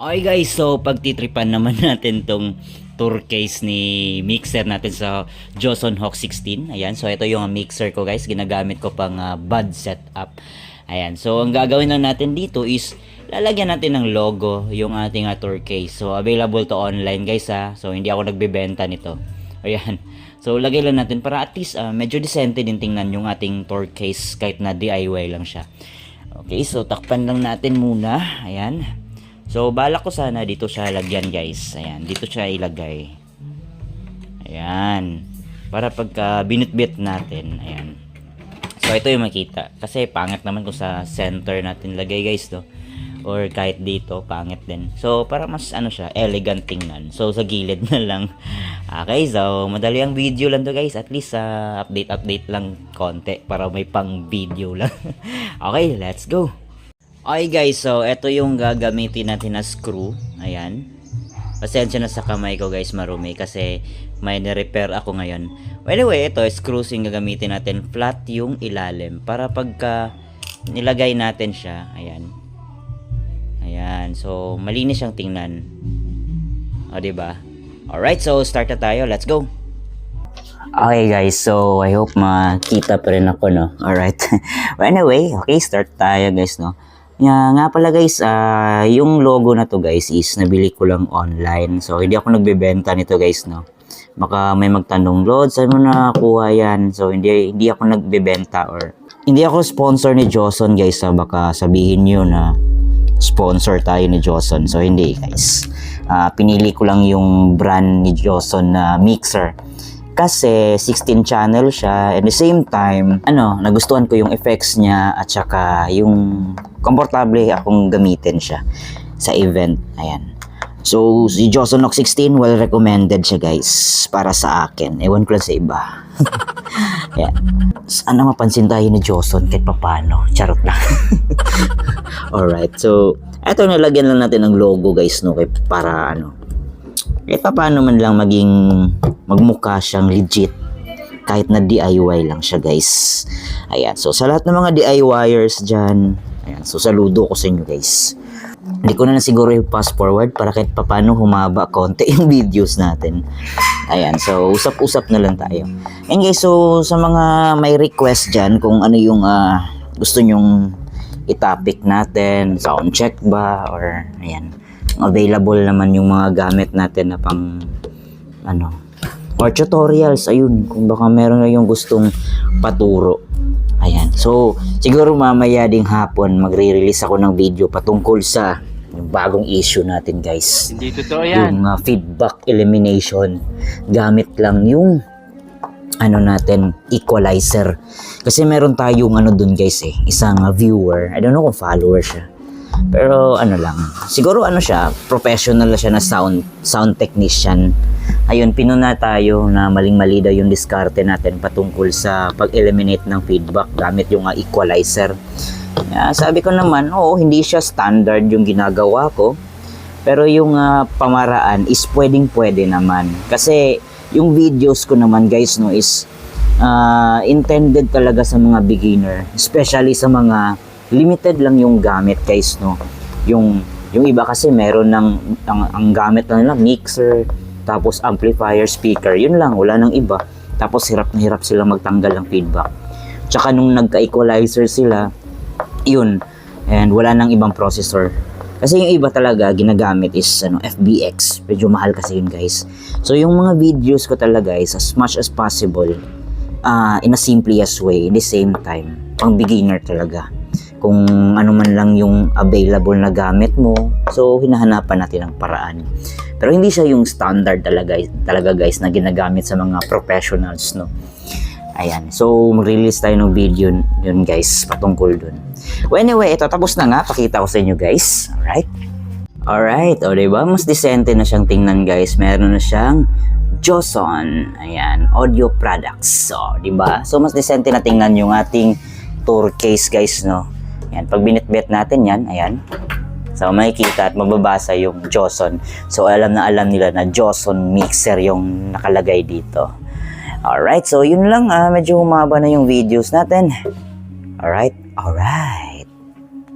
Okay guys, so pagtitripan naman natin tong tour case ni mixer natin sa Joson Hawk 16. Ayan, so ito yung mixer ko guys, ginagamit ko pang bud setup. Ayan, so ang gagawin lang natin dito is lalagyan natin ng logo yung ating tour case. So available to online guys so hindi ako nagbebenta nito. Ayan, so lagay lang natin para at least medyo decente din tingnan yung ating tour case kahit na DIY lang siya. Okay, so takpan lang natin muna. Ayan. So, balak ko sana dito siya lagyan guys. Ayan, dito siya ilagay. Ayan. Para pagka binitbit natin, ayan. So, ito yung makita. Kasi pangit naman kung sa center natin lagay guys, no? Or kahit dito, pangit din. So, para mas siya, elegant tingnan. So, sa gilid na lang. Okay, so, madali ang video lang to guys. At least, update lang konti para may pang video lang. Okay, let's go. Okay guys, so ito yung gagamitin natin na screw. Ayan. Pasensya na sa kamay ko guys, marumi kasi may na-repair ako ngayon. Anyway, ito screws yung gagamitin natin. Flat yung ilalim para pagka nilagay natin siya, ayan. Ayan, so malinis siyang tingnan. O, diba? Alright, so start na tayo. Let's go! Okay guys, so I hope makita pa rin ako, no? Alright. Well, anyway, okay, start tayo guys, no? Nga pala guys, yung logo na to guys is nabili ko lang online. So hindi ako nagbebenta nito guys, no. Baka may magtanong, Lord, saan mo nakakuha yan? So hindi ako nagbebenta or hindi ako sponsor ni Joson guys. Baka sabihin niyo na sponsor tayo ni Joson. So hindi guys. Pinili ko lang yung brand ni Joson na mixer. Kasi 16 channel siya, at the same time, nagustuhan ko yung effects niya at saka yung komportable akong gamitin siya sa event. Ayan. So, si Joson Hawk 16, well recommended siya guys para sa akin. Ewan ko lang sa iba. Ayan. Sana mapansin tayo ni Joson kahit papano. Charot lang. Alright, so, eto nalagyan lang natin ng logo guys, no, para kahit paano man lang magmukha siyang legit kahit na DIY lang siya guys. Ayan, so sa lahat ng mga DIYers dyan, ayan, so saludo ko sa inyo guys. Hindi ko na siguro i-pass forward para kahit paano humaba konti yung videos natin. Ayan, so usap-usap na lang tayo. And guys, so sa mga may request dyan kung ano yung gusto nyong i-topic natin, sound check ba, or ayan, available naman yung mga gamit natin na pang or tutorials, ayun, kung baka meron na yung gustong paturo. Ayan, so siguro mamaya ding hapon magre-release ako ng video patungkol sa yung bagong issue natin guys. Hindi totoo yan. Yung feedback elimination gamit lang yung natin, equalizer. Kasi meron tayong dun guys isang viewer, I don't know kung follower siya. Pero lang, siguro siya, professional na siya na sound technician. Ayun, pinuna tayo na maling-mali daw yung diskarte natin patungkol sa pag-eliminate ng feedback gamit yung equalizer. Sabi ko naman, oo, hindi siya standard yung ginagawa ko. Pero yung pamaraan is pwedeng-pwede naman. Kasi yung videos ko naman guys, no, is intended talaga sa mga beginner. Especially sa mga limited lang yung gamit guys, no. Yung iba kasi meron ang gamit lang nila mixer, tapos amplifier, speaker, yun lang, wala nang iba. Tapos hirap na hirap sila magtanggal ng feedback. Tsaka nung nagka-equalizer sila, yun, and wala nang ibang processor. Kasi yung iba talaga ginagamit is FBX, medyo mahal kasi yun guys. So yung mga videos ko talaga is as much as possible in a simplest way, in the same time pang beginner talaga. Kung ano man lang yung available na gamit mo, so hinahanapan natin ang paraan. Pero hindi siya yung standard talaga guys na ginagamit sa mga professionals, no. Ayan, so mag-release tayo ng video yun guys patungkol dun. Well, anyway, ito tapos na nga, pakita ko sa inyo guys. Alright, o diba, mas decente na siyang tingnan guys. Meron na siyang Joson, ayan, audio products. So, diba, so mas decente na tingnan yung ating tour case guys, no. Ayan, pag binitbit natin yan, ayan. So, makikita at mababasa yung Joson. So, alam nila na Joson mixer yung nakalagay dito. Alright, so yun lang. Medyo humaba na yung videos natin. Alright.